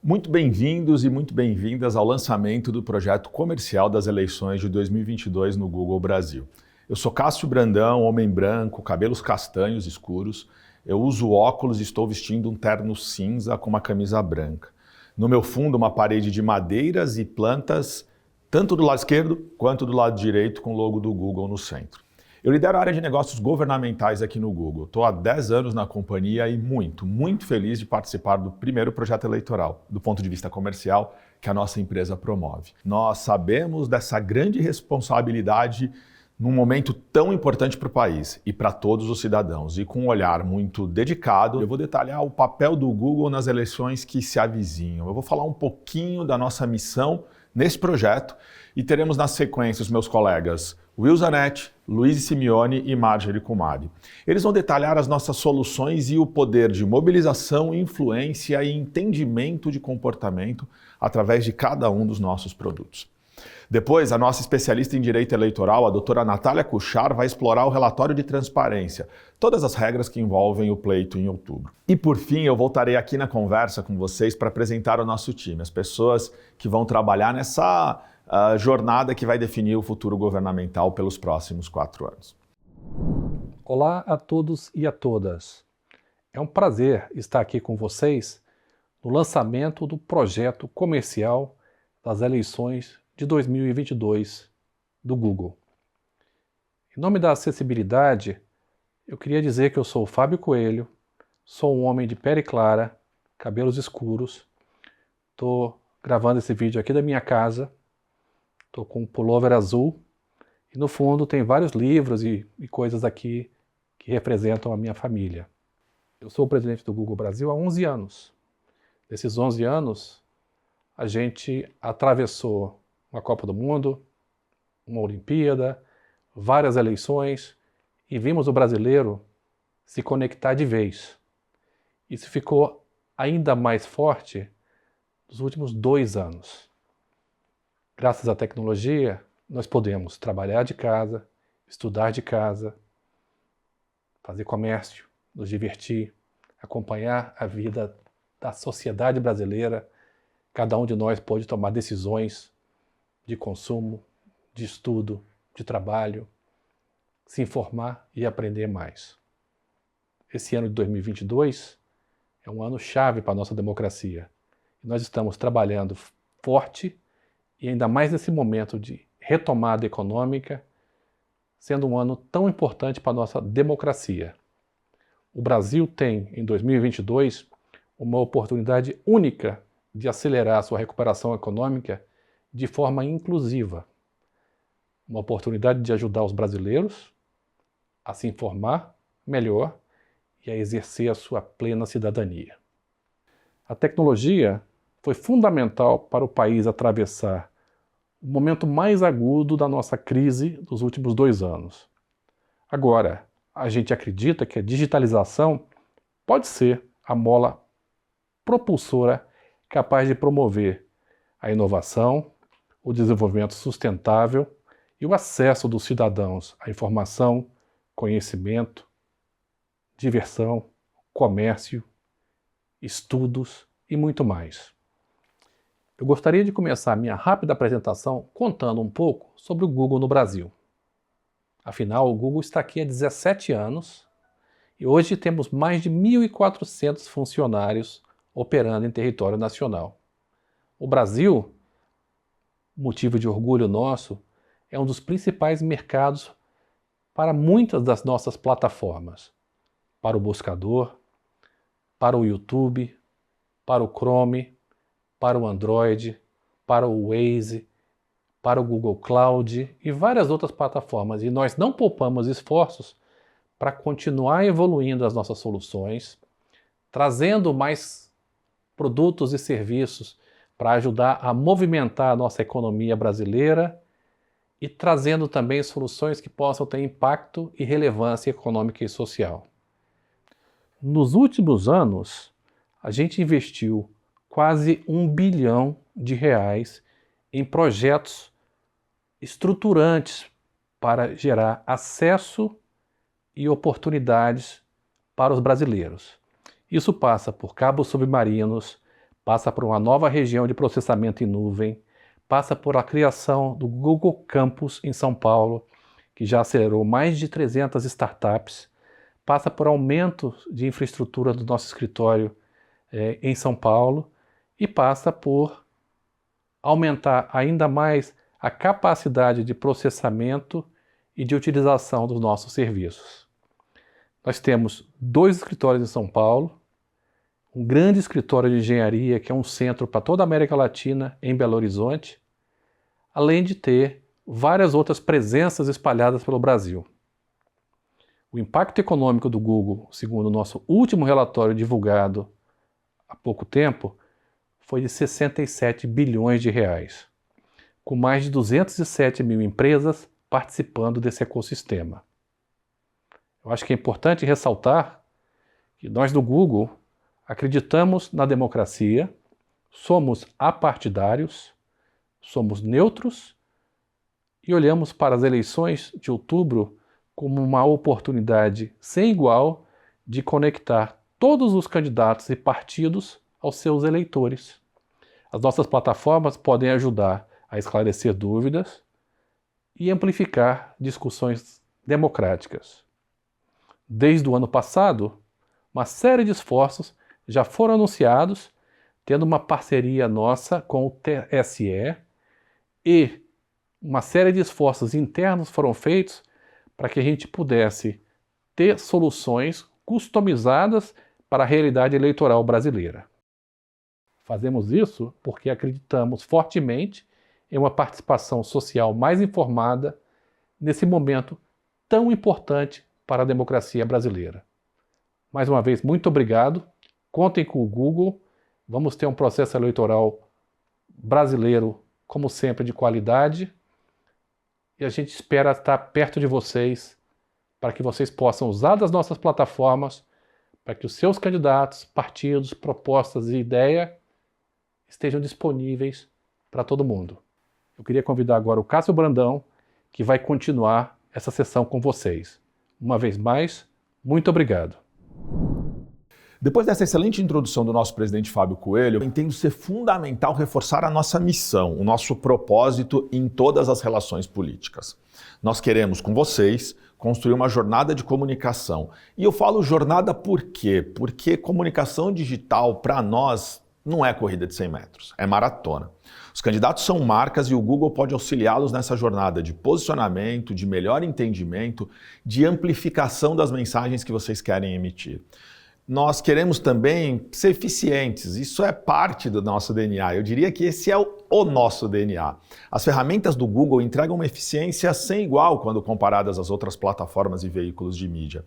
Muito bem-vindos e muito bem-vindas ao lançamento do projeto comercial das eleições de 2022 no Google Brasil. Eu sou Cássio Brandão, homem branco, cabelos castanhos escuros. Eu uso óculos e estou vestindo um terno cinza com uma camisa branca. No meu fundo, uma parede de madeiras e plantas, tanto do lado esquerdo quanto do lado direito, com o logo do Google no centro. Eu lidero a área de negócios governamentais aqui no Google. Estou há 10 anos na companhia e muito feliz de participar do primeiro projeto eleitoral, do ponto de vista comercial, que a nossa empresa promove. Nós sabemos dessa grande responsabilidade num momento tão importante para o país e para todos os cidadãos. E com um olhar muito dedicado, eu vou detalhar o papel do Google nas eleições que se avizinham. Eu vou falar um pouquinho da nossa missão nesse projeto e teremos na sequência os meus colegas Will Zanetti, Luiz Simeone e Marjorie Kumari. Eles vão detalhar as nossas soluções e o poder de mobilização, influência e entendimento de comportamento através de cada um dos nossos produtos. Depois, a nossa especialista em direito eleitoral, a doutora Natália Kuchar, vai explorar o relatório de transparência, todas as regras que envolvem o pleito em outubro. E por fim, eu voltarei aqui na conversa com vocês para apresentar o nosso time, as pessoas que vão trabalhar nessa jornada que vai definir o futuro governamental pelos próximos 4 anos. Olá a todos e a todas. É um prazer estar aqui com vocês no lançamento do projeto comercial das eleições de 2022 do Google. Em nome da acessibilidade, eu queria dizer que eu sou o Fábio Coelho, sou um homem de pele clara, cabelos escuros, estou gravando esse vídeo aqui da minha casa, estou com um pullover azul e no fundo tem vários livros e coisas aqui que representam a minha família. Eu sou o presidente do Google Brasil há 11 anos. Nesses 11 anos, a gente atravessou uma Copa do Mundo, uma Olimpíada, várias eleições e vimos o brasileiro se conectar de vez. Isso ficou ainda mais forte nos últimos 2 anos. Graças à tecnologia, nós podemos trabalhar de casa, estudar de casa, fazer comércio, nos divertir, acompanhar a vida da sociedade brasileira. Cada um de nós pode tomar decisões de consumo, de estudo, de trabalho, se informar e aprender mais. Esse ano de 2022 é um ano chave para a nossa democracia. E nós estamos trabalhando forte e ainda mais nesse momento de retomada econômica, sendo um ano tão importante para a nossa democracia. O Brasil tem, em 2022, uma oportunidade única de acelerar a sua recuperação econômica de forma inclusiva. Uma oportunidade de ajudar os brasileiros a se informar melhor e a exercer a sua plena cidadania. A tecnologia foi fundamental para o país atravessar o momento mais agudo da nossa crise dos últimos 2 anos. Agora, a gente acredita que a digitalização pode ser a mola propulsora capaz de promover a inovação, o desenvolvimento sustentável e o acesso dos cidadãos à informação, conhecimento, diversão, comércio, estudos e muito mais. Eu gostaria de começar minha rápida apresentação contando um pouco sobre o Google no Brasil. Afinal, o Google está aqui há 17 anos e hoje temos mais de 1.400 funcionários operando em território nacional. O Brasil, motivo de orgulho nosso, é um dos principais mercados para muitas das nossas plataformas. Para o buscador, para o YouTube, para o Chrome, para o Android, para o Waze, para o Google Cloud e várias outras plataformas. E nós não poupamos esforços para continuar evoluindo as nossas soluções, trazendo mais produtos e serviços para ajudar a movimentar a nossa economia brasileira e trazendo também soluções que possam ter impacto e relevância econômica e social. Nos últimos anos, a gente investiu quase R$1 bilhão em projetos estruturantes para gerar acesso e oportunidades para os brasileiros. Isso passa por cabos submarinos, passa por uma nova região de processamento em nuvem, passa por a criação do Google Campus em São Paulo, que já acelerou mais de 300 startups, passa por aumento de infraestrutura do nosso escritório em São Paulo e passa por aumentar ainda mais a capacidade de processamento e de utilização dos nossos serviços. Nós temos 2 escritórios em São Paulo, um grande escritório de engenharia, que é um centro para toda a América Latina, em Belo Horizonte, além de ter várias outras presenças espalhadas pelo Brasil. O impacto econômico do Google, segundo o nosso último relatório divulgado há pouco tempo, foi de 67 bilhões de reais, com mais de 207 mil empresas participando desse ecossistema. Eu acho que é importante ressaltar que nós do Google acreditamos na democracia, somos apartidários, somos neutros e olhamos para as eleições de outubro como uma oportunidade sem igual de conectar todos os candidatos e partidos aos seus eleitores. As nossas plataformas podem ajudar a esclarecer dúvidas e amplificar discussões democráticas. Desde o ano passado, uma série de esforços já foram anunciados, tendo uma parceria nossa com o TSE, e uma série de esforços internos foram feitos para que a gente pudesse ter soluções customizadas para a realidade eleitoral brasileira. Fazemos isso porque acreditamos fortemente em uma participação social mais informada nesse momento tão importante para a democracia brasileira. Mais uma vez, muito obrigado. Contem com o Google. Vamos ter um processo eleitoral brasileiro, como sempre, de qualidade. E a gente espera estar perto de vocês para que vocês possam usar das nossas plataformas para que os seus candidatos, partidos, propostas e ideias estejam disponíveis para todo mundo. Eu queria convidar agora o Cássio Brandão, que vai continuar essa sessão com vocês. Uma vez mais, muito obrigado. Depois dessa excelente introdução do nosso presidente Fábio Coelho, eu entendo ser fundamental reforçar a nossa missão, o nosso propósito em todas as relações políticas. Nós queremos, com vocês, construir uma jornada de comunicação. E eu falo jornada por quê? Porque comunicação digital, para nós, não é corrida de 100 metros, é maratona. Os candidatos são marcas e o Google pode auxiliá-los nessa jornada de posicionamento, de melhor entendimento, de amplificação das mensagens que vocês querem emitir. Nós queremos também ser eficientes, isso é parte do nosso DNA. Eu diria que esse é o nosso DNA. As ferramentas do Google entregam uma eficiência sem igual quando comparadas às outras plataformas e veículos de mídia.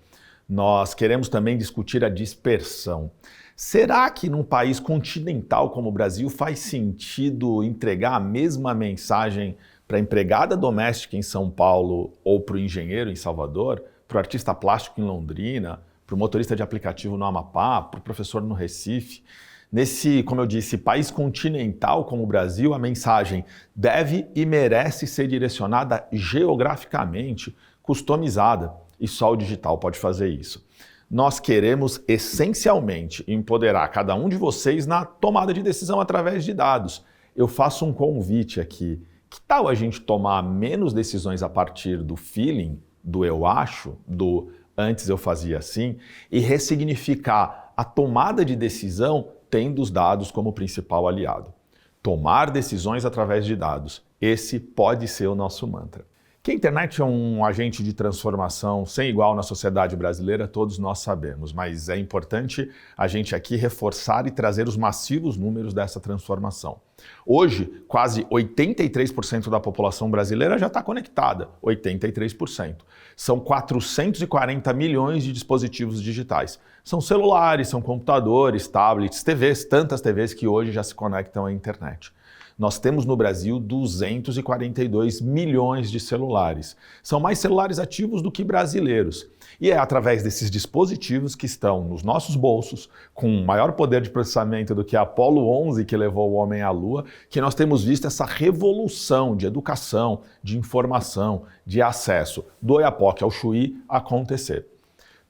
Nós queremos também discutir a dispersão. Será que num país continental como o Brasil faz sentido entregar a mesma mensagem para a empregada doméstica em São Paulo ou para o engenheiro em Salvador, para o artista plástico em Londrina, para o motorista de aplicativo no Amapá, para o professor no Recife? Nesse, como eu disse, país continental como o Brasil, a mensagem deve e merece ser direcionada geograficamente, customizada, e só o digital pode fazer isso. Nós queremos essencialmente empoderar cada um de vocês na tomada de decisão através de dados. Eu faço um convite aqui. Que tal a gente tomar menos decisões a partir do feeling, do eu acho, do antes eu fazia assim, e ressignificar a tomada de decisão tendo os dados como principal aliado. Tomar decisões através de dados. Esse pode ser o nosso mantra. Que a internet é um agente de transformação sem igual na sociedade brasileira, todos nós sabemos, mas é importante a gente aqui reforçar e trazer os massivos números dessa transformação. Hoje, quase 83% da população brasileira já está conectada, 83%. São 440 milhões de dispositivos digitais. São celulares, são computadores, tablets, TVs, tantas TVs que hoje já se conectam à internet. Nós temos no Brasil 242 milhões de celulares. São mais celulares ativos do que brasileiros. E é através desses dispositivos que estão nos nossos bolsos, com maior poder de processamento do que a Apollo 11, que levou o homem à Lua, que nós temos visto essa revolução de educação, de informação, de acesso, do Oiapoque ao Chuí acontecer.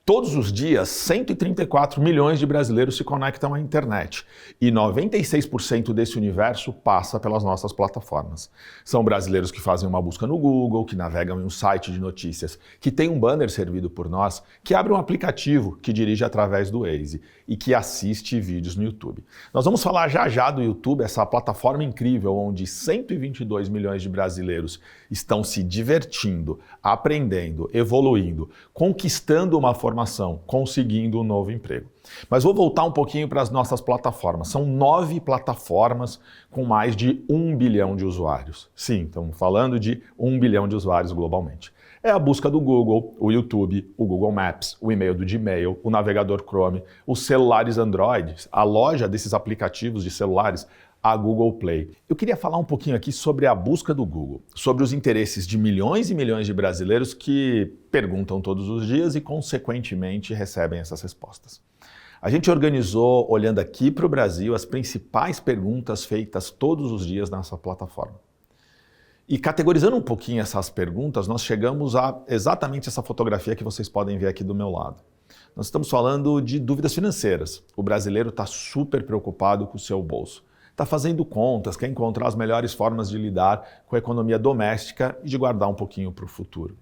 Todos os dias, 134 milhões de brasileiros se conectam à internet e 96% desse universo passa pelas nossas plataformas. São brasileiros que fazem uma busca no Google, que navegam em um site de notícias, que tem um banner servido por nós, que abre um aplicativo que dirige através do Waze e que assiste vídeos no YouTube. Nós vamos falar já do YouTube, essa plataforma incrível onde 122 milhões de brasileiros estão se divertindo, aprendendo, evoluindo, conquistando uma formação, conseguindo um novo emprego. Mas vou voltar um pouquinho para as nossas plataformas. São 9 plataformas com mais de 1 bilhão de usuários. Sim, estamos falando de 1 bilhão de usuários globalmente. É a busca do Google, o YouTube, o Google Maps, o e-mail do Gmail, o navegador Chrome, os celulares Android, a loja desses aplicativos de celulares, a Google Play. Eu queria falar um pouquinho aqui sobre a busca do Google, sobre os interesses de milhões e milhões de brasileiros que perguntam todos os dias e, consequentemente, recebem essas respostas. A gente organizou, olhando aqui para o Brasil, as principais perguntas feitas todos os dias nessa plataforma. E categorizando um pouquinho essas perguntas, nós chegamos a exatamente essa fotografia que vocês podem ver aqui do meu lado. Nós estamos falando de dúvidas financeiras. O brasileiro está super preocupado com o seu bolso. Está fazendo contas, quer encontrar as melhores formas de lidar com a economia doméstica e de guardar um pouquinho para o futuro.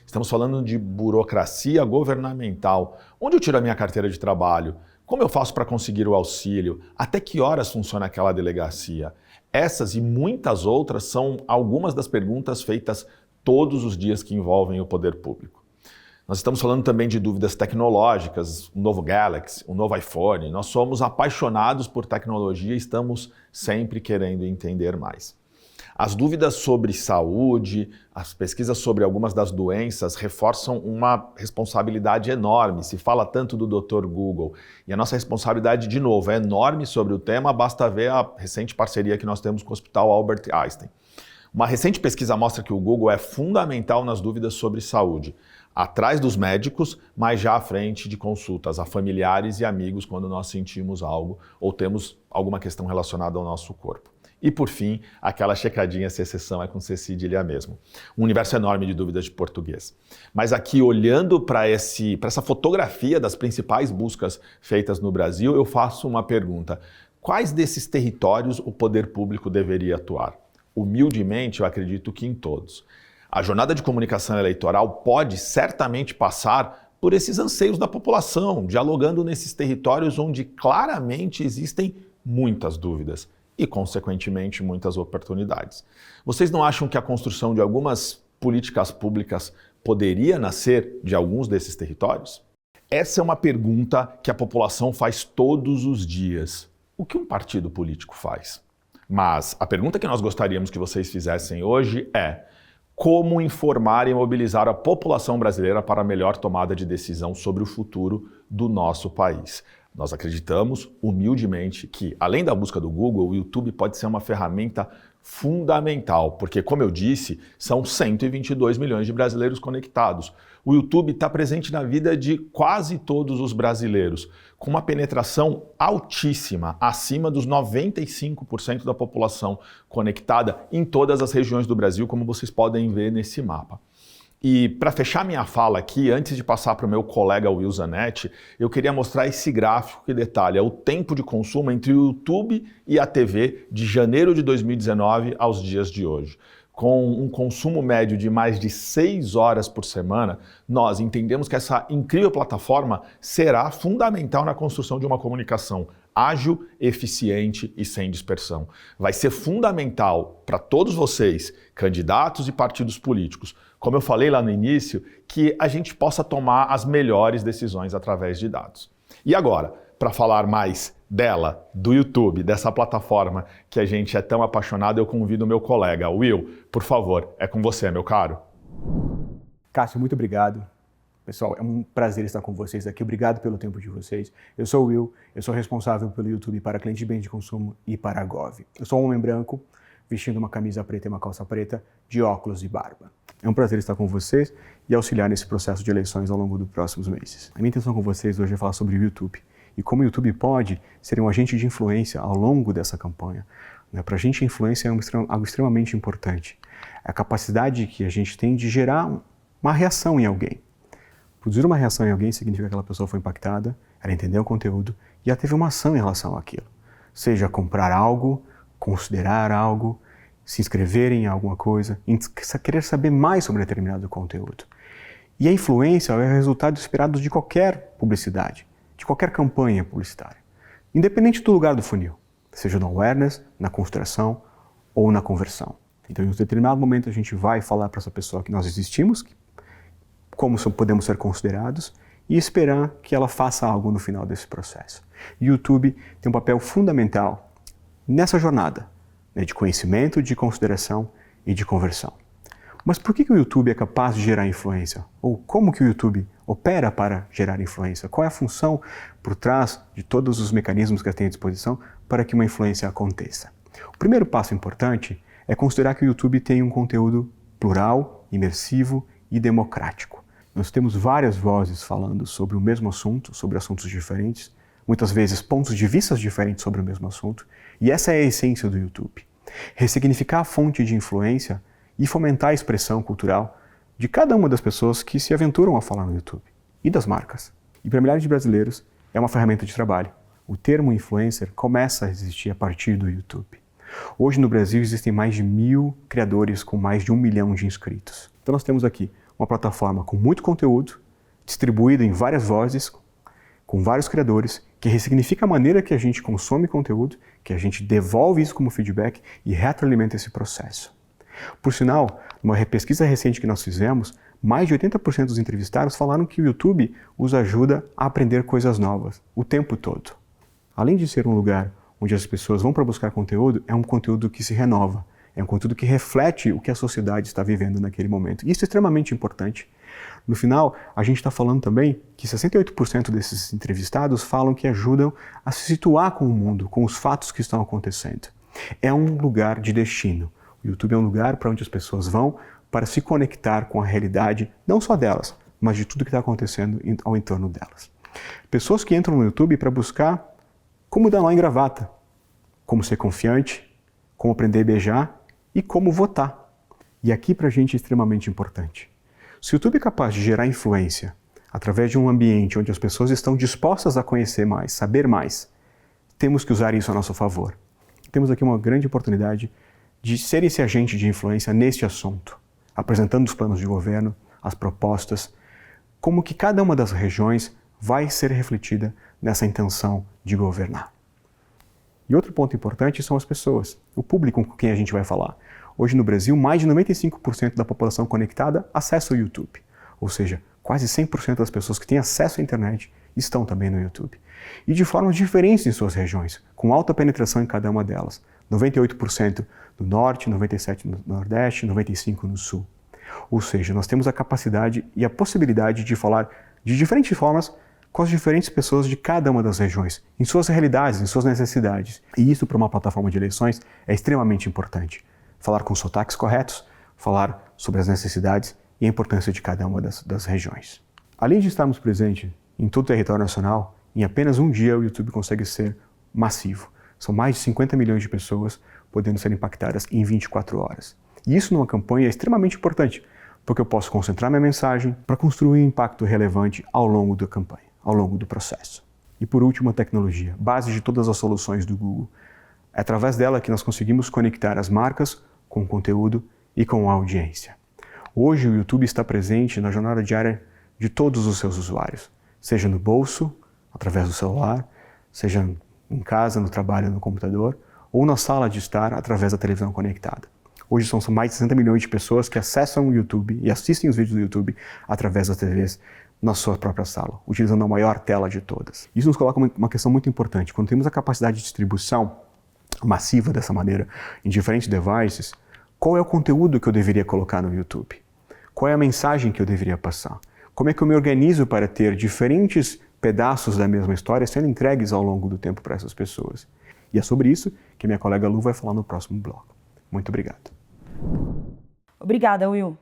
Estamos falando de burocracia governamental. Onde eu tiro a minha carteira de trabalho? Como eu faço para conseguir o auxílio? Até que horas funciona aquela delegacia? Essas e muitas outras são algumas das perguntas feitas todos os dias que envolvem o poder público. Nós estamos falando também de dúvidas tecnológicas, um novo Galaxy, um novo iPhone. Nós somos apaixonados por tecnologia e estamos sempre querendo entender mais. As dúvidas sobre saúde, as pesquisas sobre algumas das doenças reforçam uma responsabilidade enorme. Se fala tanto do Dr. Google e a nossa responsabilidade, de novo, é enorme sobre o tema, basta ver a recente parceria que nós temos com o Hospital Albert Einstein. Uma recente pesquisa mostra que o Google é fundamental nas dúvidas sobre saúde, atrás dos médicos, mas já à frente de consultas a familiares e amigos quando nós sentimos algo ou temos alguma questão relacionada ao nosso corpo. E por fim, aquela checadinha se a exceção é com C cedilha mesmo. Um universo enorme de dúvidas de português. Mas aqui, olhando para essa fotografia das principais buscas feitas no Brasil, eu faço uma pergunta. Quais desses territórios o poder público deveria atuar? Humildemente, eu acredito que em todos. A jornada de comunicação eleitoral pode certamente passar por esses anseios da população, dialogando nesses territórios onde claramente existem muitas dúvidas e, consequentemente, muitas oportunidades. Vocês não acham que a construção de algumas políticas públicas poderia nascer de alguns desses territórios? Essa é uma pergunta que a população faz todos os dias. O que um partido político faz? Mas a pergunta que nós gostaríamos que vocês fizessem hoje é: como informar e mobilizar a população brasileira para a melhor tomada de decisão sobre o futuro do nosso país? Nós acreditamos, humildemente, que, além da busca do Google, o YouTube pode ser uma ferramenta fundamental, porque, como eu disse, são 122 milhões de brasileiros conectados. O YouTube está presente na vida de quase todos os brasileiros, com uma penetração altíssima, acima dos 95% da população conectada em todas as regiões do Brasil, como vocês podem ver nesse mapa. E para fechar minha fala aqui, antes de passar para o meu colega Will Zanetti, eu queria mostrar esse gráfico que detalha o tempo de consumo entre o YouTube e a TV de janeiro de 2019 aos dias de hoje. Com um consumo médio de mais de 6 horas por semana, nós entendemos que essa incrível plataforma será fundamental na construção de uma comunicação ágil, eficiente e sem dispersão. Vai ser fundamental para todos vocês, candidatos e partidos políticos, como eu falei lá no início, que a gente possa tomar as melhores decisões através de dados. E agora, para falar mais dela, do YouTube, dessa plataforma que a gente é tão apaixonado, eu convido o meu colega, Will. Por favor, é com você, meu caro. Cássio, muito obrigado. Pessoal, é um prazer estar com vocês aqui. Obrigado pelo tempo de vocês. Eu sou o Will, eu sou responsável pelo YouTube para clientes de bens de consumo e para a Gov. Eu sou um homem branco, vestindo uma camisa preta e uma calça preta, de óculos e barba. É um prazer estar com vocês e auxiliar nesse processo de eleições ao longo dos próximos meses. A minha intenção com vocês hoje é falar sobre o YouTube e como o YouTube pode ser um agente de influência ao longo dessa campanha. Para a gente, a influência é algo extremamente importante. É a capacidade que a gente tem de gerar uma reação em alguém. Produzir uma reação em alguém significa que aquela pessoa foi impactada, ela entendeu o conteúdo e ela teve uma ação em relação àquilo. Seja comprar algo, considerar algo, se inscrever em alguma coisa, querer saber mais sobre determinado conteúdo. E a influência é o resultado esperado de qualquer publicidade, de qualquer campanha publicitária, independente do lugar do funil, seja no awareness, na consideração ou na conversão. Então, em um determinado momento, a gente vai falar para essa pessoa que nós existimos, como podemos ser considerados, e esperar que ela faça algo no final desse processo. O YouTube tem um papel fundamental nessa jornada, né, de conhecimento, de consideração e de conversão. Mas por que o YouTube é capaz de gerar influência? Ou como que o YouTube opera para gerar influência? Qual é a função por trás de todos os mecanismos que ele tem à disposição para que uma influência aconteça? O primeiro passo importante é considerar que o YouTube tem um conteúdo plural, imersivo e democrático. Nós temos várias vozes falando sobre o mesmo assunto, sobre assuntos diferentes, muitas vezes pontos de vista diferentes sobre o mesmo assunto, e essa é a essência do YouTube. Ressignificar a fonte de influência e fomentar a expressão cultural de cada uma das pessoas que se aventuram a falar no YouTube, e das marcas. E para milhares de brasileiros, é uma ferramenta de trabalho. O termo influencer começa a existir a partir do YouTube. Hoje no Brasil existem mais de 1.000 criadores com mais de 1 milhão de inscritos. Então nós temos aqui uma plataforma com muito conteúdo, distribuído em várias vozes, com vários criadores, que ressignifica a maneira que a gente consome conteúdo, que a gente devolve isso como feedback e retroalimenta esse processo. Por sinal, numa pesquisa recente que nós fizemos, mais de 80% dos entrevistados falaram que o YouTube os ajuda a aprender coisas novas, o tempo todo. Além de ser um lugar onde as pessoas vão para buscar conteúdo, é um conteúdo que se renova, é um conteúdo que reflete o que a sociedade está vivendo naquele momento. E isso é extremamente importante. No final, a gente está falando também que 68% desses entrevistados falam que ajudam a se situar com o mundo, com os fatos que estão acontecendo. É um lugar de destino. O YouTube é um lugar para onde as pessoas vão para se conectar com a realidade, não só delas, mas de tudo que está acontecendo ao entorno delas. Pessoas que entram no YouTube para buscar como dar nó em gravata, como ser confiante, como aprender a beijar e como votar. E aqui para a gente é extremamente importante. Se o YouTube é capaz de gerar influência através de um ambiente onde as pessoas estão dispostas a conhecer mais, saber mais, temos que usar isso a nosso favor. Temos aqui uma grande oportunidade de ser esse agente de influência neste assunto, apresentando os planos de governo, as propostas, como que cada uma das regiões vai ser refletida nessa intenção de governar. E outro ponto importante são as pessoas, o público com quem a gente vai falar. Hoje no Brasil, mais de 95% da população conectada acessa o YouTube. Ou seja, quase 100% das pessoas que têm acesso à internet estão também no YouTube. E de formas diferentes em suas regiões, com alta penetração em cada uma delas. 98% no Norte, 97% no Nordeste, 95% no Sul. Ou seja, nós temos a capacidade e a possibilidade de falar de diferentes formas com as diferentes pessoas de cada uma das regiões, em suas realidades, em suas necessidades. E isso para uma plataforma de eleições é extremamente importante. Falar com sotaques corretos, falar sobre as necessidades e a importância de cada uma das regiões. Além de estarmos presentes em todo o território nacional, em apenas um dia o YouTube consegue ser massivo. São mais de 50 milhões de pessoas podendo ser impactadas em 24 horas. E isso numa campanha é extremamente importante, porque eu posso concentrar minha mensagem para construir um impacto relevante ao longo da campanha, ao longo do processo. E por último, a tecnologia, base de todas as soluções do Google. É através dela que nós conseguimos conectar as marcas com o conteúdo e com a audiência. Hoje o YouTube está presente na jornada diária de todos os seus usuários, seja no bolso, através do celular, seja em casa, no trabalho, no computador, ou na sala de estar através da televisão conectada. Hoje são mais de 60 milhões de pessoas que acessam o YouTube e assistem os vídeos do YouTube através das TVs na sua própria sala, utilizando a maior tela de todas. Isso nos coloca uma questão muito importante. Quando temos a capacidade de distribuição massiva dessa maneira em diferentes devices, qual é o conteúdo que eu deveria colocar no YouTube? Qual é a mensagem que eu deveria passar? Como é que eu me organizo para ter diferentes pedaços da mesma história sendo entregues ao longo do tempo para essas pessoas? E é sobre isso que minha colega Lu vai falar no próximo bloco. Muito obrigado. Obrigada, Will.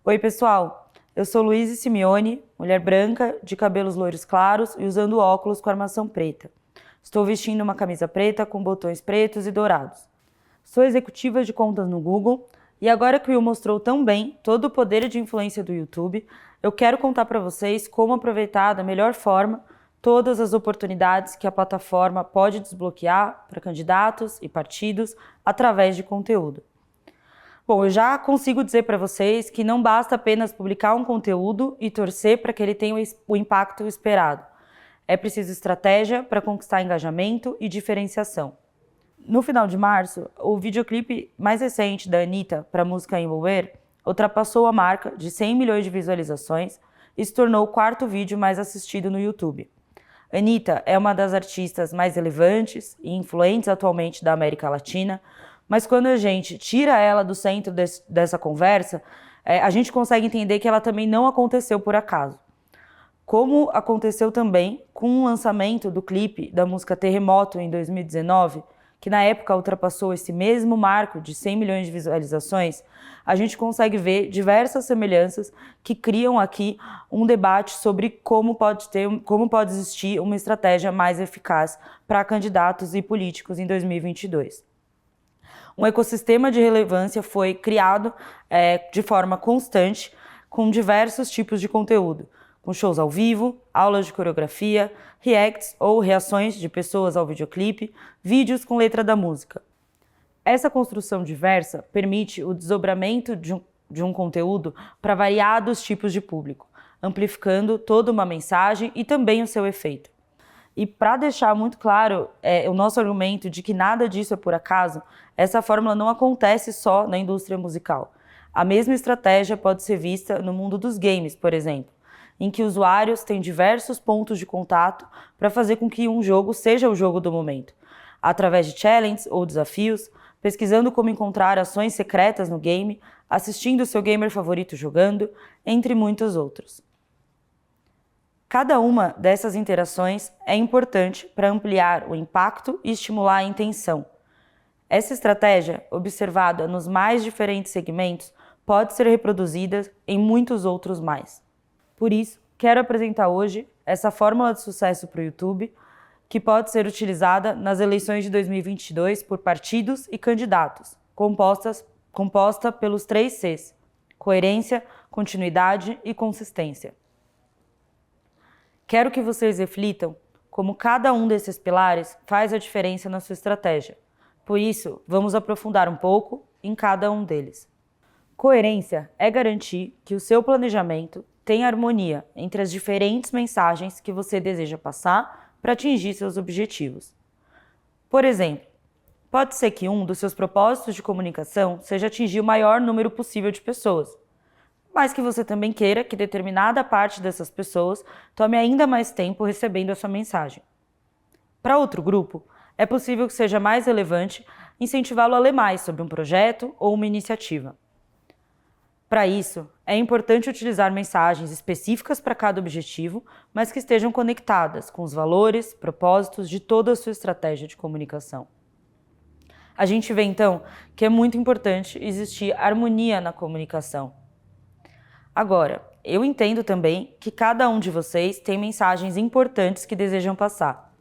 Oi, pessoal. Eu sou Luísa Simeone, mulher branca, de cabelos loiros claros e usando óculos com armação preta. Estou vestindo uma camisa preta com botões pretos e dourados. Sou executiva de contas no Google e agora que o Will mostrou tão bem todo o poder de influência do YouTube, eu quero contar para vocês como aproveitar da melhor forma todas as oportunidades que a plataforma pode desbloquear para candidatos e partidos através de conteúdo. Bom, eu já consigo dizer para vocês que não basta apenas publicar um conteúdo e torcer para que ele tenha o impacto esperado. É preciso estratégia para conquistar engajamento e diferenciação. No final de março, o videoclipe mais recente da Anitta para a música Envolver ultrapassou a marca de 100 milhões de visualizações e se tornou o quarto vídeo mais assistido no YouTube. Anitta é uma das artistas mais relevantes e influentes atualmente da América Latina, mas quando a gente tira ela do centro dessa conversa, a gente consegue entender que ela também não aconteceu por acaso. Como aconteceu também com o lançamento do clipe da música Terremoto em 2019, que na época ultrapassou esse mesmo marco de 100 milhões de visualizações, a gente consegue ver diversas semelhanças que criam aqui um debate sobre como pode existir uma estratégia mais eficaz para candidatos e políticos em 2022. Um ecossistema de relevância foi criado de forma constante com diversos tipos de conteúdo, com shows ao vivo, aulas de coreografia, reacts ou reações de pessoas ao videoclipe, vídeos com letra da música. Essa construção diversa permite o desdobramento de um conteúdo para variados tipos de público, amplificando toda uma mensagem e também o seu efeito. E para deixar muito claro o nosso argumento de que nada disso é por acaso, essa fórmula não acontece só na indústria musical. A mesma estratégia pode ser vista no mundo dos games, por exemplo, em que usuários têm diversos pontos de contato para fazer com que um jogo seja o jogo do momento, através de challenges ou desafios, pesquisando como encontrar ações secretas no game, assistindo seu gamer favorito jogando, entre muitos outros. Cada uma dessas interações é importante para ampliar o impacto e estimular a intenção. Essa estratégia, observada nos mais diferentes segmentos, pode ser reproduzida em muitos outros mais. Por isso, quero apresentar hoje essa fórmula de sucesso para o YouTube, que pode ser utilizada nas eleições de 2022 por partidos e candidatos, composta pelos 3 Cs: coerência, continuidade e consistência. Quero que vocês reflitam como cada um desses pilares faz a diferença na sua estratégia. Por isso, vamos aprofundar um pouco em cada um deles. Coerência é garantir que o seu planejamento tenha harmonia entre as diferentes mensagens que você deseja passar para atingir seus objetivos. Por exemplo, pode ser que um dos seus propósitos de comunicação seja atingir o maior número possível de pessoas, mas que você também queira que determinada parte dessas pessoas tome ainda mais tempo recebendo a sua mensagem. Para outro grupo, é possível que seja mais relevante incentivá-lo a ler mais sobre um projeto ou uma iniciativa. Para isso, é importante utilizar mensagens específicas para cada objetivo, mas que estejam conectadas com os valores, propósitos de toda a sua estratégia de comunicação. A gente vê então que é muito importante existir harmonia na comunicação. Agora, eu entendo também que cada um de vocês tem mensagens importantes que desejam passar.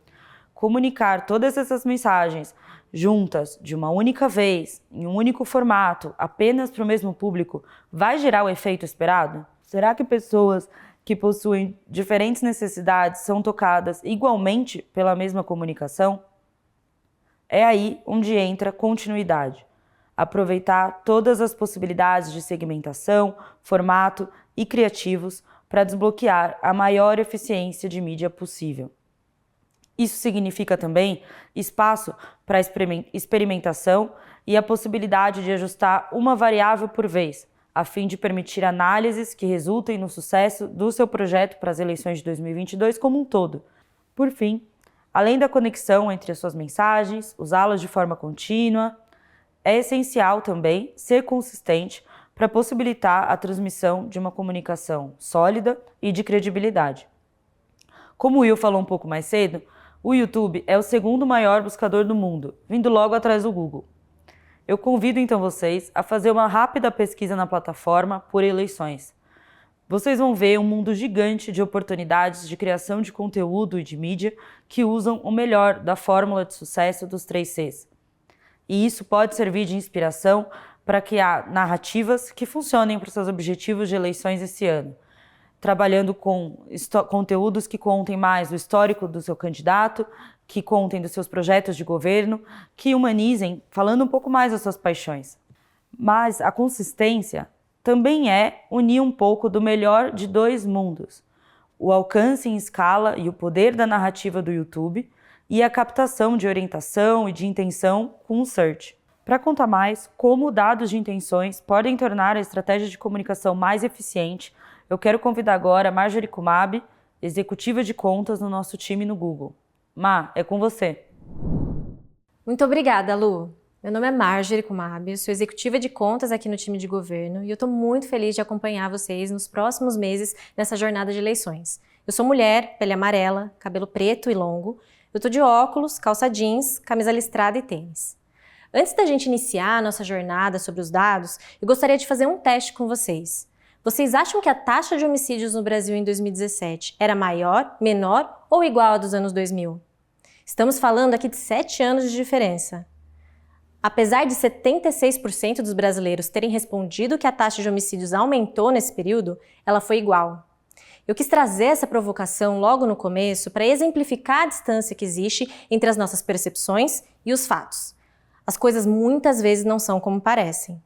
Comunicar todas essas mensagens juntas, de uma única vez, em um único formato, apenas para o mesmo público, vai gerar o efeito esperado? Será que pessoas que possuem diferentes necessidades são tocadas igualmente pela mesma comunicação? É aí onde entra continuidade. Aproveitar todas as possibilidades de segmentação, formato e criativos para desbloquear a maior eficiência de mídia possível. Isso significa também espaço para experimentação e a possibilidade de ajustar uma variável por vez, a fim de permitir análises que resultem no sucesso do seu projeto para as eleições de 2022 como um todo. Por fim, além da conexão entre as suas mensagens, usá-las de forma contínua, é essencial também ser consistente para possibilitar a transmissão de uma comunicação sólida e de credibilidade. Como o Will falou um pouco mais cedo, o YouTube é o segundo maior buscador do mundo, vindo logo atrás do Google. Eu convido então vocês a fazer uma rápida pesquisa na plataforma por eleições. Vocês vão ver um mundo gigante de oportunidades de criação de conteúdo e de mídia que usam o melhor da fórmula de sucesso dos 3 Cs. E isso pode servir de inspiração para criar narrativas que funcionem para os seus objetivos de eleições esse ano. trabalhando com conteúdos que contem mais do histórico do seu candidato, que contem dos seus projetos de governo, que humanizem, falando um pouco mais das suas paixões. Mas a consistência também é unir um pouco do melhor de dois mundos: o alcance em escala e o poder da narrativa do YouTube e a captação de orientação e de intenção com o search. Para contar mais como dados de intenções podem tornar a estratégia de comunicação mais eficiente, eu quero convidar agora a Marjorie Kumab, executiva de contas no nosso time no Google. Má, é com você. Muito obrigada, Lu. Meu nome é Marjorie Kumab, eu sou executiva de contas aqui no time de governo e eu estou muito feliz de acompanhar vocês nos próximos meses nessa jornada de eleições. Eu sou mulher, pele amarela, cabelo preto e longo, eu estou de óculos, calça jeans, camisa listrada e tênis. Antes da gente iniciar a nossa jornada sobre os dados, eu gostaria de fazer um teste com vocês. Vocês acham que a taxa de homicídios no Brasil em 2017 era maior, menor ou igual à dos anos 2000? Estamos falando aqui de 7 anos de diferença. Apesar de 76% dos brasileiros terem respondido que a taxa de homicídios aumentou nesse período, ela foi igual. Eu quis trazer essa provocação logo no começo para exemplificar a distância que existe entre as nossas percepções e os fatos. As coisas muitas vezes não são como parecem.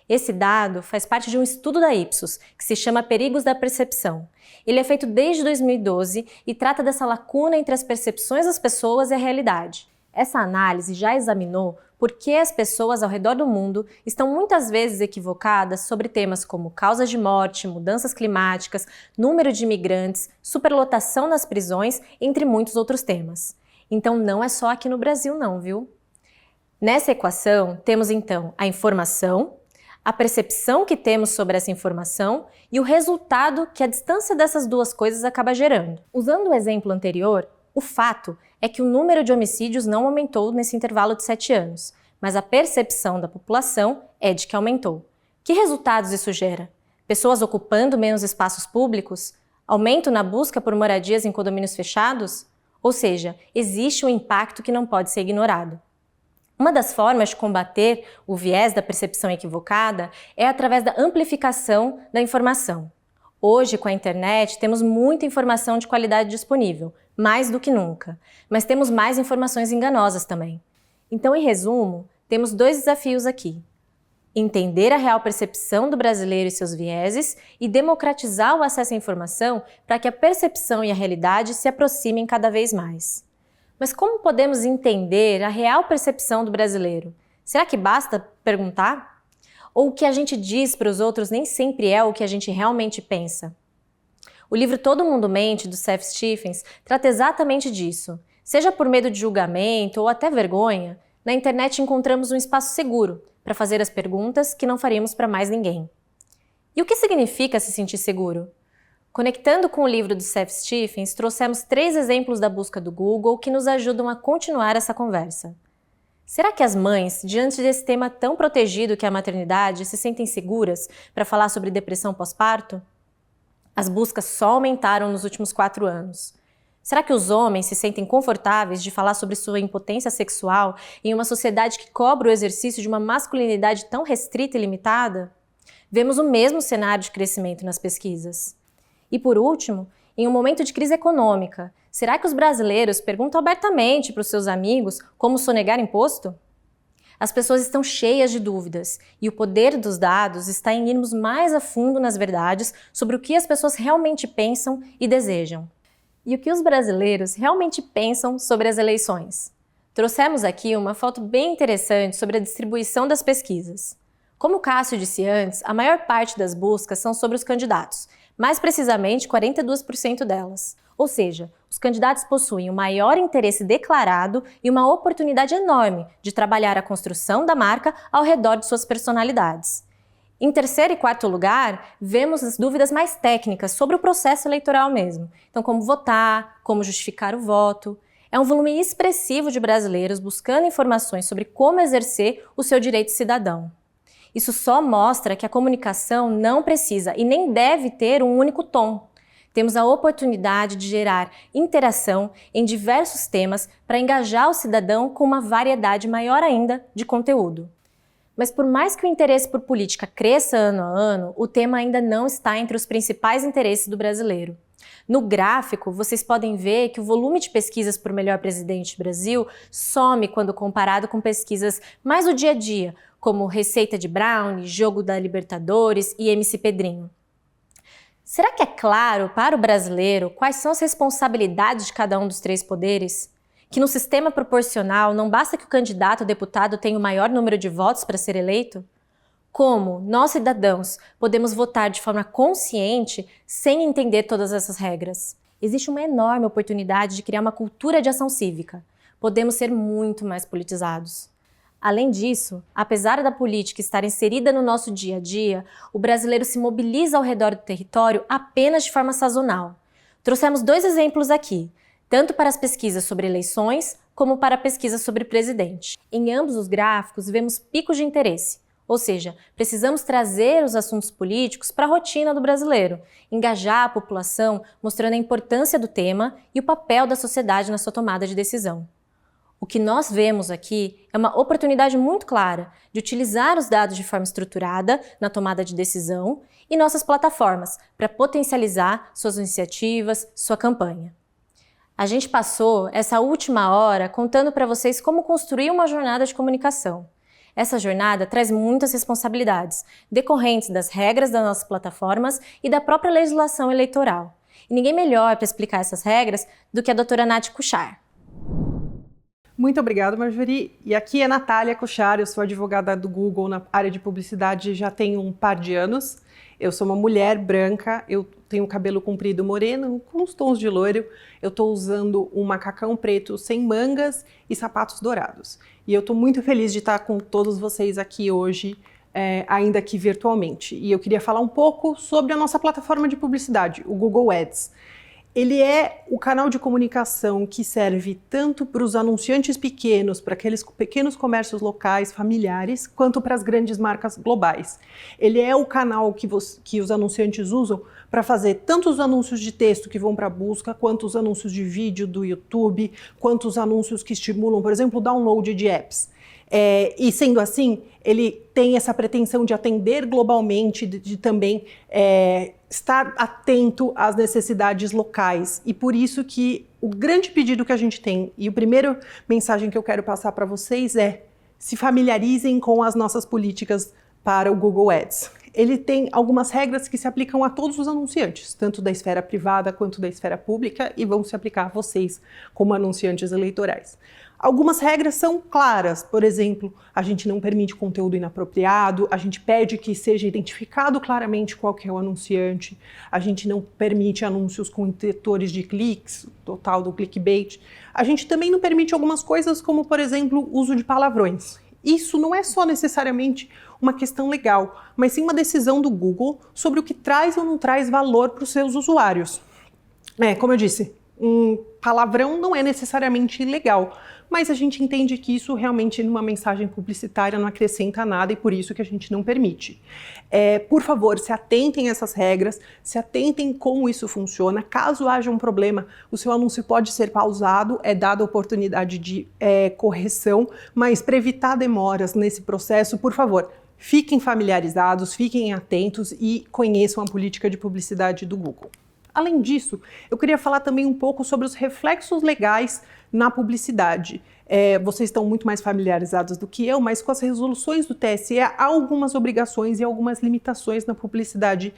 Esse dado faz parte de um estudo da Ipsos, que se chama Perigos da Percepção. Ele é feito desde 2012 e trata dessa lacuna entre as percepções das pessoas e a realidade. Essa análise já examinou por que as pessoas ao redor do mundo estão muitas vezes equivocadas sobre temas como causas de morte, mudanças climáticas, número de imigrantes, superlotação nas prisões, entre muitos outros temas. Então não é só aqui no Brasil não, viu? Nessa equação temos então a informação, a percepção que temos sobre essa informação e o resultado que a distância dessas duas coisas acaba gerando. Usando o exemplo anterior, o fato é que o número de homicídios não aumentou nesse intervalo de 7 anos, mas a percepção da população é de que aumentou. Que resultados isso gera? Pessoas ocupando menos espaços públicos? Aumento na busca por moradias em condomínios fechados? Ou seja, existe um impacto que não pode ser ignorado. Uma das formas de combater o viés da percepção equivocada é através da amplificação da informação. Hoje, com a internet, temos muita informação de qualidade disponível, mais do que nunca, mas temos mais informações enganosas também. Então, em resumo, temos 2 desafios aqui: entender a real percepção do brasileiro e seus vieses e democratizar o acesso à informação para que a percepção e a realidade se aproximem cada vez mais. Mas como podemos entender a real percepção do brasileiro? Será que basta perguntar? Ou o que a gente diz para os outros nem sempre é o que a gente realmente pensa? O livro Todo Mundo Mente, do Seth Stephens, trata exatamente disso. Seja por medo de julgamento ou até vergonha, na internet encontramos um espaço seguro para fazer as perguntas que não faríamos para mais ninguém. E o que significa se sentir seguro? Conectando com o livro do Seth Stephens, trouxemos 3 exemplos da busca do Google que nos ajudam a continuar essa conversa. Será que as mães, diante desse tema tão protegido que é a maternidade, se sentem seguras para falar sobre depressão pós-parto? As buscas só aumentaram nos últimos 4 anos. Será que os homens se sentem confortáveis de falar sobre sua impotência sexual em uma sociedade que cobra o exercício de uma masculinidade tão restrita e limitada? Vemos o mesmo cenário de crescimento nas pesquisas. E por último, em um momento de crise econômica, será que os brasileiros perguntam abertamente para os seus amigos como sonegar imposto? As pessoas estão cheias de dúvidas e o poder dos dados está em irmos mais a fundo nas verdades sobre o que as pessoas realmente pensam e desejam. E o que os brasileiros realmente pensam sobre as eleições? Trouxemos aqui uma foto bem interessante sobre a distribuição das pesquisas. Como o Cássio disse antes, a maior parte das buscas são sobre os candidatos, mais precisamente 42% delas. Ou seja, os candidatos possuem o maior interesse declarado e uma oportunidade enorme de trabalhar a construção da marca ao redor de suas personalidades. Em terceiro e quarto lugar, vemos as dúvidas mais técnicas sobre o processo eleitoral mesmo. Então, como votar, como justificar o voto. É um volume expressivo de brasileiros buscando informações sobre como exercer o seu direito cidadão. Isso só mostra que a comunicação não precisa e nem deve ter um único tom. Temos a oportunidade de gerar interação em diversos temas para engajar o cidadão com uma variedade maior ainda de conteúdo. Mas por mais que o interesse por política cresça ano a ano, o tema ainda não está entre os principais interesses do brasileiro. No gráfico, vocês podem ver que o volume de pesquisas por melhor presidente do Brasil some quando comparado com pesquisas mais do dia a dia, como receita de brownie, jogo da Libertadores e MC Pedrinho. Será que é claro para o brasileiro quais são as responsabilidades de cada um dos três poderes? Que no sistema proporcional não basta que o candidato a deputado tenha o maior número de votos para ser eleito? Como nós, cidadãos, podemos votar de forma consciente sem entender todas essas regras? Existe uma enorme oportunidade de criar uma cultura de ação cívica. Podemos ser muito mais politizados. Além disso, apesar da política estar inserida no nosso dia a dia, o brasileiro se mobiliza ao redor do território apenas de forma sazonal. Trouxemos 2 exemplos aqui, tanto para as pesquisas sobre eleições, como para a pesquisa sobre presidente. Em ambos os gráficos, vemos picos de interesse, ou seja, precisamos trazer os assuntos políticos para a rotina do brasileiro, engajar a população, mostrando a importância do tema e o papel da sociedade na sua tomada de decisão. O que nós vemos aqui é uma oportunidade muito clara de utilizar os dados de forma estruturada na tomada de decisão e nossas plataformas para potencializar suas iniciativas, sua campanha. A gente passou essa última hora contando para vocês como construir uma jornada de comunicação. Essa jornada traz muitas responsabilidades, decorrentes das regras das nossas plataformas e da própria legislação eleitoral. E ninguém melhor para explicar essas regras do que a doutora Nath Kuchar. Muito obrigada, Marjorie. E aqui é Natália Kuchar, eu sou advogada do Google na área de publicidade já tem um par de anos. Eu sou uma mulher branca, eu tenho cabelo comprido moreno, com uns tons de loiro. Eu estou usando um macacão preto sem mangas e sapatos dourados. E eu estou muito feliz de estar com todos vocês aqui hoje, ainda que virtualmente. E eu queria falar um pouco sobre a nossa plataforma de publicidade, o Google Ads. Ele é o canal de comunicação que serve tanto para os anunciantes pequenos, para aqueles pequenos comércios locais, familiares, quanto para as grandes marcas globais. Ele é o canal que os anunciantes usam para fazer tanto os anúncios de texto que vão para a busca, quanto os anúncios de vídeo do YouTube, quanto os anúncios que estimulam, por exemplo, o download de apps. E sendo assim, ele tem essa pretensão de atender globalmente, de também estar atento às necessidades locais. E por isso que o grande pedido que a gente tem, e a primeira mensagem que eu quero passar para vocês é: se familiarizem com as nossas políticas para o Google Ads. Ele tem algumas regras que se aplicam a todos os anunciantes, tanto da esfera privada quanto da esfera pública, e vão se aplicar a vocês como anunciantes eleitorais. Algumas regras são claras, por exemplo, a gente não permite conteúdo inapropriado, a gente pede que seja identificado claramente qual que é o anunciante, a gente não permite anúncios com indutores de cliques, total do clickbait. A gente também não permite algumas coisas como, por exemplo, uso de palavrões. Isso não é só necessariamente uma questão legal, mas sim uma decisão do Google sobre o que traz ou não traz valor para os seus usuários. Como eu disse, um palavrão não é necessariamente ilegal, mas a gente entende que isso realmente numa mensagem publicitária não acrescenta nada e por isso que a gente não permite. Por favor, se atentem a essas regras, se atentem como isso funciona. Caso haja um problema, o seu anúncio pode ser pausado, é dada a oportunidade de correção, mas para evitar demoras nesse processo, por favor, fiquem familiarizados, fiquem atentos e conheçam a política de publicidade do Google. Além disso, eu queria falar também um pouco sobre os reflexos legais na publicidade. Vocês estão muito mais familiarizados do que eu, mas com as resoluções do TSE há algumas obrigações e algumas limitações na publicidade,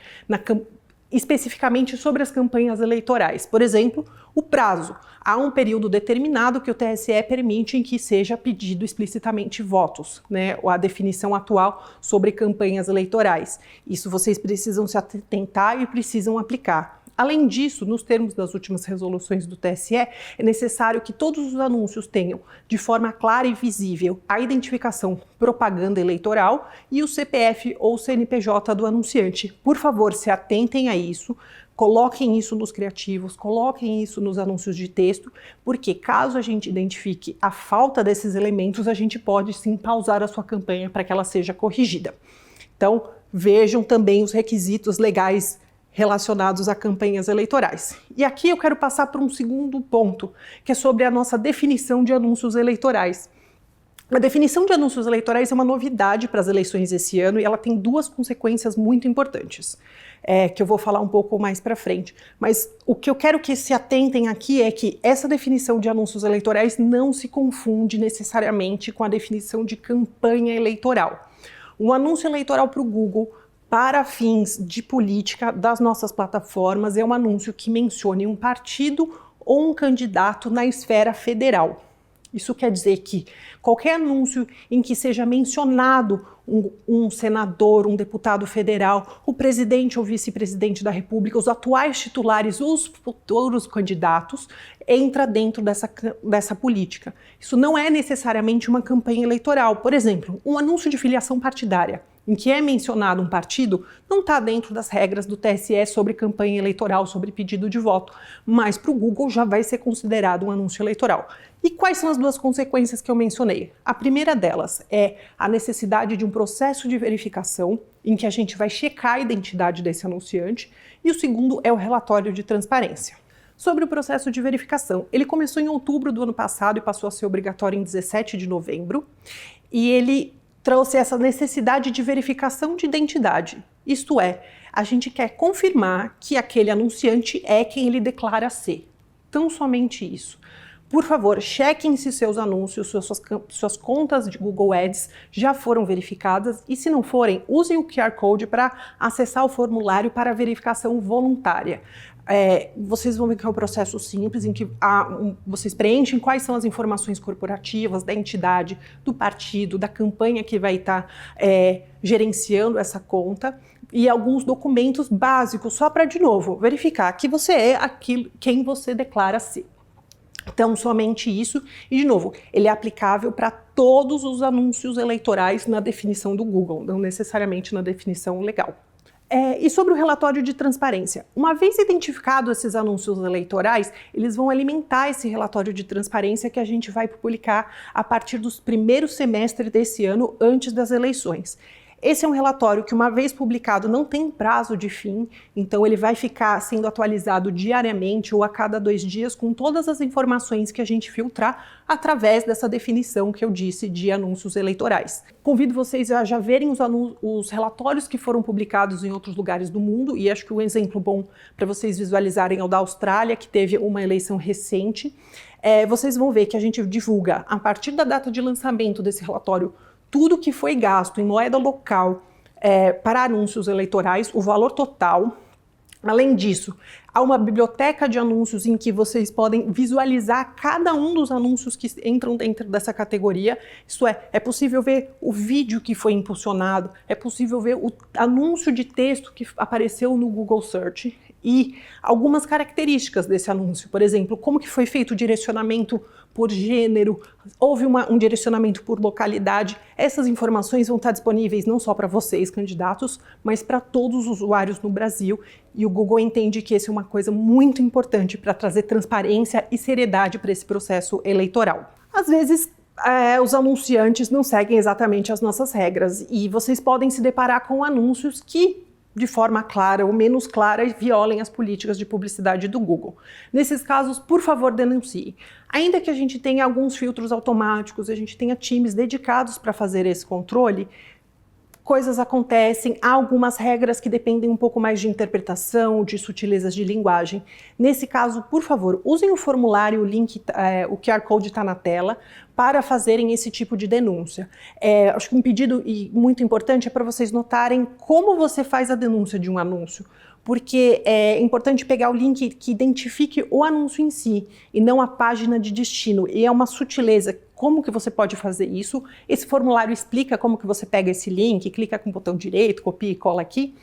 especificamente sobre as campanhas eleitorais. Por exemplo, o prazo. Há um período determinado que o TSE permite em que seja pedido explicitamente votos, a definição atual sobre campanhas eleitorais. Isso vocês precisam se atentar e precisam aplicar. Além disso, nos termos das últimas resoluções do TSE, é necessário que todos os anúncios tenham, de forma clara e visível, a identificação propaganda eleitoral e o CPF ou CNPJ do anunciante. Por favor, se atentem a isso, coloquem isso nos criativos, coloquem isso nos anúncios de texto, porque caso a gente identifique a falta desses elementos, a gente pode sim pausar a sua campanha para que ela seja corrigida. Então, vejam também os requisitos legais relacionados a campanhas eleitorais. E aqui eu quero passar para um segundo ponto, que é sobre a nossa definição de anúncios eleitorais. A definição de anúncios eleitorais é uma novidade para as eleições esse ano e ela tem duas consequências muito importantes, que eu vou falar um pouco mais para frente. Mas o que eu quero que se atentem aqui é que essa definição de anúncios eleitorais não se confunde necessariamente com a definição de campanha eleitoral. Um anúncio eleitoral para o Google, para fins de política das nossas plataformas, é um anúncio que mencione um partido ou um candidato na esfera federal. Isso quer dizer que qualquer anúncio em que seja mencionado um senador, um deputado federal, o presidente ou vice-presidente da República, os atuais titulares, os futuros candidatos, entra dentro dessa política. Isso não é necessariamente uma campanha eleitoral. Por exemplo, um anúncio de filiação partidária, em que é mencionado um partido, não está dentro das regras do TSE sobre campanha eleitoral, sobre pedido de voto, mas para o Google já vai ser considerado um anúncio eleitoral. E quais são as duas consequências que eu mencionei? A primeira delas é a necessidade de um processo de verificação, em que a gente vai checar a identidade desse anunciante, e o segundo é o relatório de transparência. Sobre o processo de verificação, ele começou em outubro do ano passado e passou a ser obrigatório em 17 de novembro, e ele trouxe essa necessidade de verificação de identidade. Isto é, a gente quer confirmar que aquele anunciante é quem ele declara ser. Tão somente isso. Por favor, chequem se seus anúncios, suas contas de Google Ads já foram verificadas e, se não forem, usem o QR Code para acessar o formulário para verificação voluntária. Vocês vão ver que é um processo simples em que vocês preenchem quais são as informações corporativas da entidade, do partido, da campanha que vai estar gerenciando essa conta e alguns documentos básicos só para, de novo, verificar que você é quem você declara ser. Então, somente isso. E, de novo, ele é aplicável para todos os anúncios eleitorais na definição do Google, não necessariamente na definição legal. E sobre o relatório de transparência, uma vez identificados esses anúncios eleitorais, eles vão alimentar esse relatório de transparência que a gente vai publicar a partir dos primeiros semestres desse ano, antes das eleições. Esse é um relatório que, uma vez publicado, não tem prazo de fim, então ele vai ficar sendo atualizado diariamente ou a cada 2 dias com todas as informações que a gente filtrar através dessa definição que eu disse de anúncios eleitorais. Convido vocês a já verem os relatórios que foram publicados em outros lugares do mundo, e acho que um exemplo bom para vocês visualizarem é o da Austrália, que teve uma eleição recente. Vocês vão ver que a gente divulga, a partir da data de lançamento desse relatório, tudo que foi gasto em moeda local para anúncios eleitorais, o valor total. Além disso, há uma biblioteca de anúncios em que vocês podem visualizar cada um dos anúncios que entram dentro dessa categoria. Isso é possível ver o vídeo que foi impulsionado, é possível ver o anúncio de texto que apareceu no Google Search e algumas características desse anúncio. Por exemplo, como que foi feito o direcionamento por gênero, houve um direcionamento por localidade. Essas informações vão estar disponíveis não só para vocês, candidatos, mas para todos os usuários no Brasil. E o Google entende que essa é uma coisa muito importante para trazer transparência e seriedade para esse processo eleitoral. Às vezes, os anunciantes não seguem exatamente as nossas regras e vocês podem se deparar com anúncios que, de forma clara ou menos clara, violem as políticas de publicidade do Google. Nesses casos, por favor, denuncie. Ainda que a gente tenha alguns filtros automáticos, a gente tenha times dedicados para fazer esse controle, coisas acontecem, há algumas regras que dependem um pouco mais de interpretação, de sutilezas de linguagem. Nesse caso, por favor, usem o formulário, o link, o QR Code está na tela, para fazerem esse tipo de denúncia. Acho que um pedido muito importante é para vocês notarem como você faz a denúncia de um anúncio, porque é importante pegar o link que identifique o anúncio em si e não a página de destino. E é uma sutileza. Como que você pode fazer isso? Esse formulário explica como que você pega esse link, clica com o botão direito, copia e cola aqui.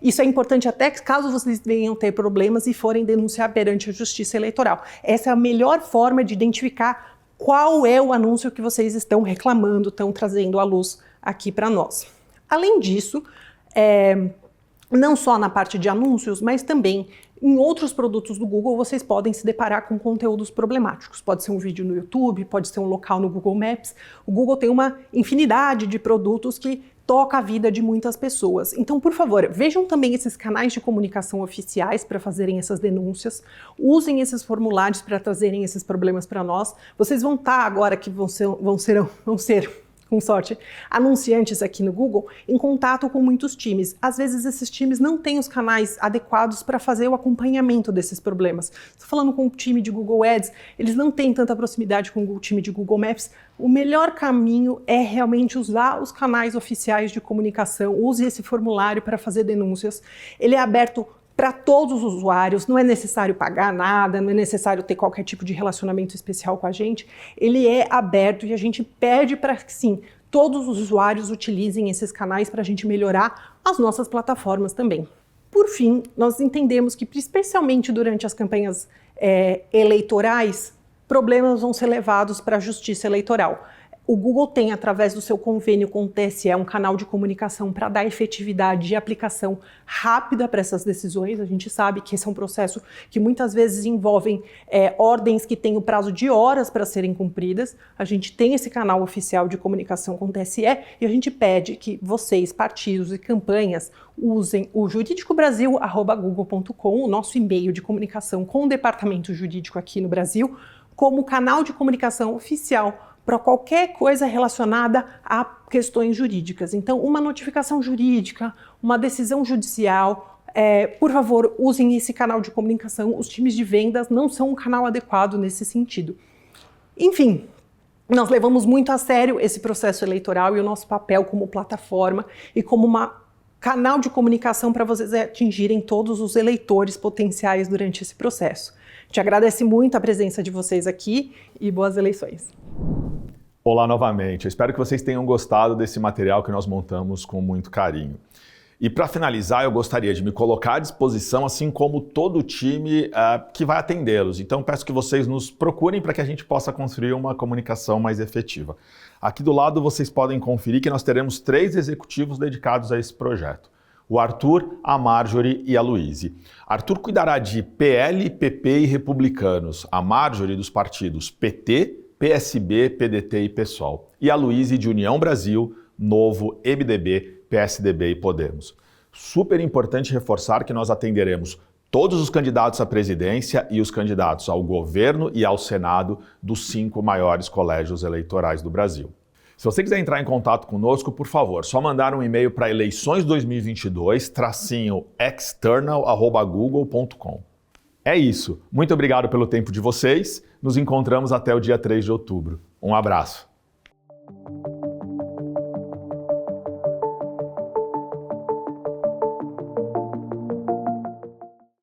Isso é importante até caso vocês venham ter problemas e forem denunciar perante a Justiça Eleitoral. Essa é a melhor forma de identificar qual é o anúncio que vocês estão reclamando, estão trazendo à luz aqui para nós. Além disso, não só na parte de anúncios, mas também em outros produtos do Google vocês podem se deparar com conteúdos problemáticos. Pode ser um vídeo no YouTube, pode ser um local no Google Maps. O Google tem uma infinidade de produtos que toca a vida de muitas pessoas. Então, por favor, vejam também esses canais de comunicação oficiais para fazerem essas denúncias, usem esses formulários para trazerem esses problemas para nós. Vocês vão estar agora, que vão ser, com sorte, anunciantes aqui no Google, em contato com muitos times. Às vezes esses times não têm os canais adequados para fazer o acompanhamento desses problemas. Estou falando com o time de Google Ads, eles não têm tanta proximidade com o time de Google Maps. O melhor caminho é realmente usar os canais oficiais de comunicação, use esse formulário para fazer denúncias. Ele é aberto para todos os usuários, não é necessário pagar nada, não é necessário ter qualquer tipo de relacionamento especial com a gente. Ele é aberto e a gente pede para que, sim, todos os usuários utilizem esses canais para a gente melhorar as nossas plataformas também. Por fim, nós entendemos que, especialmente durante as campanhas eleitorais, problemas vão ser levados para a Justiça Eleitoral. O Google tem, através do seu convênio com o TSE, um canal de comunicação para dar efetividade e aplicação rápida para essas decisões. A gente sabe que esse é um processo que muitas vezes envolve ordens que têm o prazo de horas para serem cumpridas. A gente tem esse canal oficial de comunicação com o TSE e a gente pede que vocês, partidos e campanhas, usem o juridicobrasil@google.com, o nosso e-mail de comunicação com o departamento jurídico aqui no Brasil, como canal de comunicação oficial para qualquer coisa relacionada a questões jurídicas. Então, uma notificação jurídica, uma decisão judicial, por favor, usem esse canal de comunicação. Os times de vendas não são um canal adequado nesse sentido. Enfim, nós levamos muito a sério esse processo eleitoral e o nosso papel como plataforma e como canal de comunicação para vocês atingirem todos os eleitores potenciais durante esse processo. Te agradece muito a presença de vocês aqui e boas eleições. Olá novamente, eu espero que vocês tenham gostado desse material que nós montamos com muito carinho. E para finalizar, eu gostaria de me colocar à disposição, assim como todo o time que vai atendê-los. Então peço que vocês nos procurem para que a gente possa construir uma comunicação mais efetiva. Aqui do lado vocês podem conferir que nós teremos 3 executivos dedicados a esse projeto. O Arthur, a Marjorie e a Luíse. Arthur cuidará de PL, PP e Republicanos. A Marjorie dos partidos PT, PSB, PDT e PSOL. E a Luíse de União Brasil, Novo, MDB, PSDB e Podemos. Super importante reforçar que nós atenderemos todos os candidatos à presidência e os candidatos ao governo e ao Senado dos 5 maiores colégios eleitorais do Brasil. Se você quiser entrar em contato conosco, por favor, só mandar um e-mail para eleições2022-external@google.com. É isso. Muito obrigado pelo tempo de vocês. Nos encontramos até o dia 3 de outubro. Um abraço.